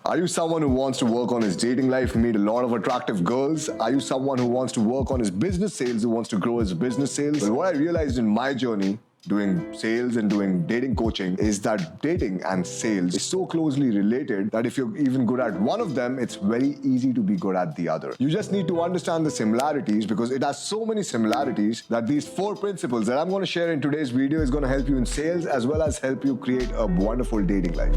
Are you someone who wants to work on his dating life, meet a lot of attractive girls? Are you someone who wants to work on his business sales, who wants to grow his business sales? Well, what I realized in my journey doing sales and doing dating coaching is that dating and sales is so closely related that if you're even good at one of them, it's very easy to be good at the other. You just need to understand the similarities because it has so many similarities that these 4 principles that I'm going to share in today's video is going to help you in sales as well as help you create a wonderful dating life.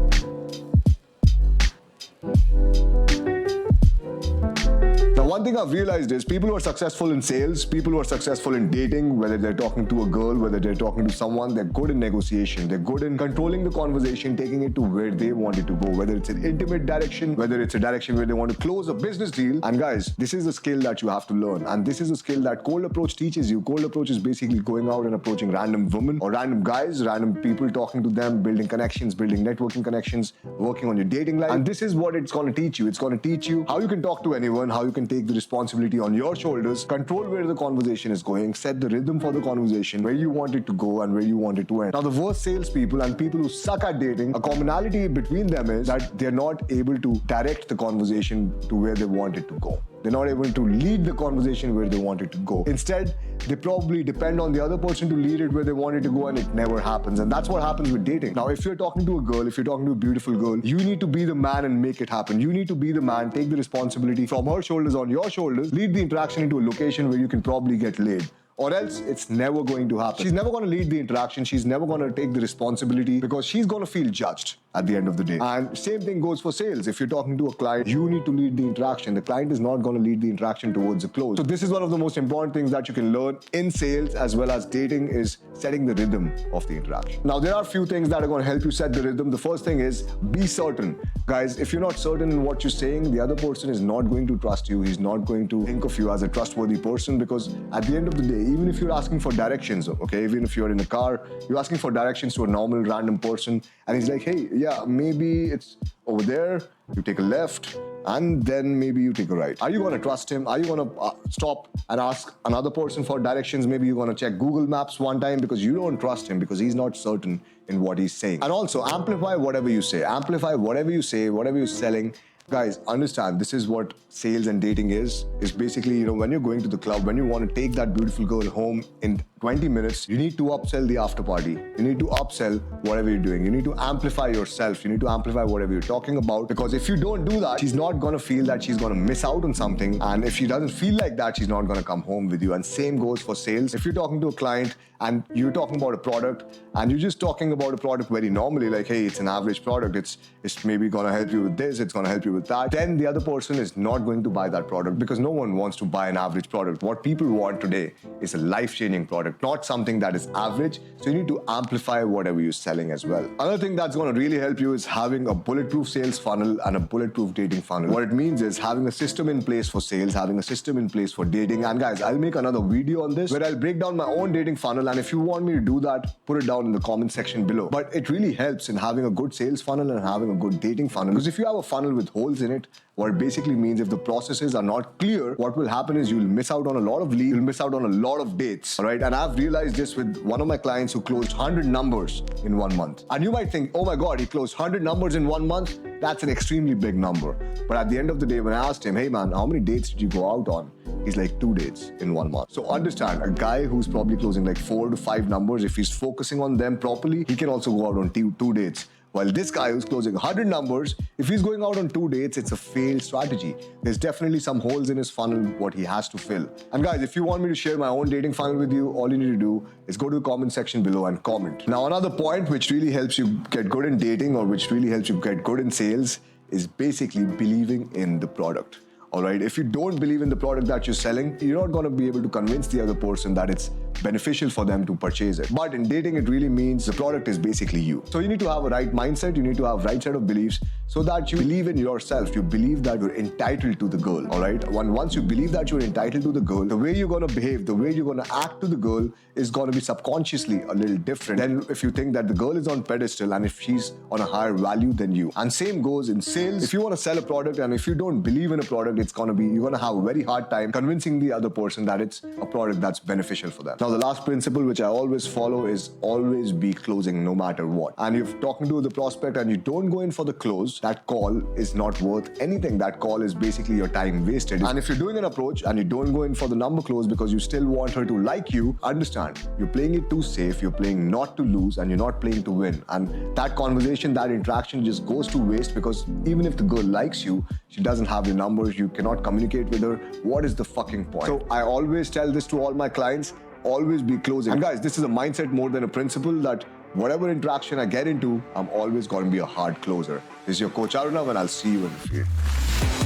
Now, one thing I've realized is people who are successful in sales, people who are successful in dating, whether they're talking to a girl, whether they're talking to someone, they're good in negotiation, they're good in controlling the conversation, taking it to where they want it to go, whether it's an intimate direction, whether it's a direction where they want to close a business deal. And guys, this is a skill that you have to learn. And this is a skill that Cold Approach teaches you. Cold Approach is basically going out and approaching random women or random guys, random people, talking to them, building connections, building networking connections, working on your dating life. And this is what it's going to teach you. It's going to teach you how you can talk to anyone, how you can take the responsibility on your shoulders, control where the conversation is going, set the rhythm for the conversation, where you want it to go and where you want it to end. Now, the worst salespeople and people who suck at dating, a commonality between them is that they're not able to direct the conversation to where they want it to go. They're not able to lead the conversation where they want it to go. Instead, they probably depend on the other person to lead it where they want it to go, and it never happens. And that's what happens with dating. Now, if you're talking to a girl, if you're talking to a beautiful girl, you need to be the man and make it happen. You need to be the man, take the responsibility from her shoulders on your shoulders, lead the interaction into a location where you can probably get laid. Or else it's never going to happen. She's never going to lead the interaction. She's never going to take the responsibility because she's going to feel judged at the end of the day. And same thing goes for sales. If you're talking to a client, you need to lead the interaction. The client is not going to lead the interaction towards a close. So this is one of the most important things that you can learn in sales as well as dating is setting the rhythm of the interaction. Now, there are a few things that are going to help you set the rhythm. The first thing is be certain. Guys, if you're not certain in what you're saying, the other person is not going to trust you. He's not going to think of you as a trustworthy person because at the end of the day, even if you're asking for directions, okay, even if you're in a car, you're asking for directions to a normal random person and he's like, hey, yeah, maybe it's over there, you take a left and then maybe you take a right. Are you going to trust him? Are you going to stop and ask another person for directions? Maybe you're going to check Google Maps one time because you don't trust him because he's not certain in what he's saying. And also amplify whatever you say. Amplify whatever you say, whatever you're selling. Guys, understand this is what sales and dating is basically, when you're going to the club, when you want to take that beautiful girl home in 20 minutes, you need to upsell the after party. You need to upsell whatever you're doing. You need to amplify yourself. You need to amplify whatever you're talking about because if you don't do that, she's not going to feel that she's going to miss out on something. And if she doesn't feel like that, she's not going to come home with you. And same goes for sales. If you're talking to a client and you're talking about a product and you're just talking about a product very normally, like, hey, it's an average product. It's maybe going to help you with this. It's going to help you with that. Then the other person is not going to buy that product because no one wants to buy an average product. What people want today is a life-changing product, not something that is average. So you need to amplify whatever you're selling as well. Another thing that's going to really help you is having a bulletproof sales funnel and a bulletproof dating funnel. What it means is having a system in place for sales, having a system in place for dating. And guys, I'll make another video on this where I'll break down my own dating funnel. And if you want me to do that, put it down in the comment section below. But it really helps in having a good sales funnel and having a good dating funnel. Because if you have a funnel with holes in it, what it basically means if the processes are not clear, what will happen is you'll miss out on a lot of leads, you'll miss out on a lot of dates, all right? And I've realized this with one of my clients who closed 100 numbers in 1 month. And you might think, oh my God, he closed 100 numbers in 1 month? That's an extremely big number. But at the end of the day, when I asked him, hey man, how many dates did you go out on? He's like 2 dates in 1 month. So understand, a guy who's probably closing like 4 to 5 numbers, if he's focusing on them properly, he can also go out on 2 dates. While this guy who's closing 100 numbers, if he's going out on 2 dates, it's a failed strategy. There's definitely some holes in his funnel, what he has to fill. And guys, if you want me to share my own dating funnel with you, all you need to do is go to the comment section below and comment. Now, another point which really helps you get good in dating or which really helps you get good in sales is basically believing in the product. All right, if you don't believe in the product that you're selling, you're not going to be able to convince the other person that it's beneficial for them to purchase it. But in dating, it really means the product is basically you. So you need to have a right mindset, you need to have right set of beliefs so that you believe in yourself, you believe that you're entitled to the girl, all right? Once you believe that you're entitled to the girl, the way you're going to behave, the way you're going to act to the girl is going to be subconsciously a little different than if you think that the girl is on pedestal and if she's on a higher value than you. And same goes in sales. If you want to sell a product and if you don't believe in a product, you're going to have a very hard time convincing the other person that it's a product that's beneficial for them. Now, the last principle which I always follow is always be closing no matter what. And if talking to the prospect and you don't go in for the close, that call is not worth anything. That call is basically your time wasted. And if you're doing an approach and you don't go in for the number close because you still want her to like you, understand, you're playing it too safe, you're playing not to lose, and you're not playing to win. And that conversation, that interaction just goes to waste, because even if the girl likes you, she doesn't have your numbers, you cannot communicate with her. What is the fucking point? So I always tell this to all my clients, always be closing. And guys, this is a mindset more than a principle, that whatever interaction I get into, I'm always going to be a hard closer. This is your coach Aruna, and I'll see you in the field.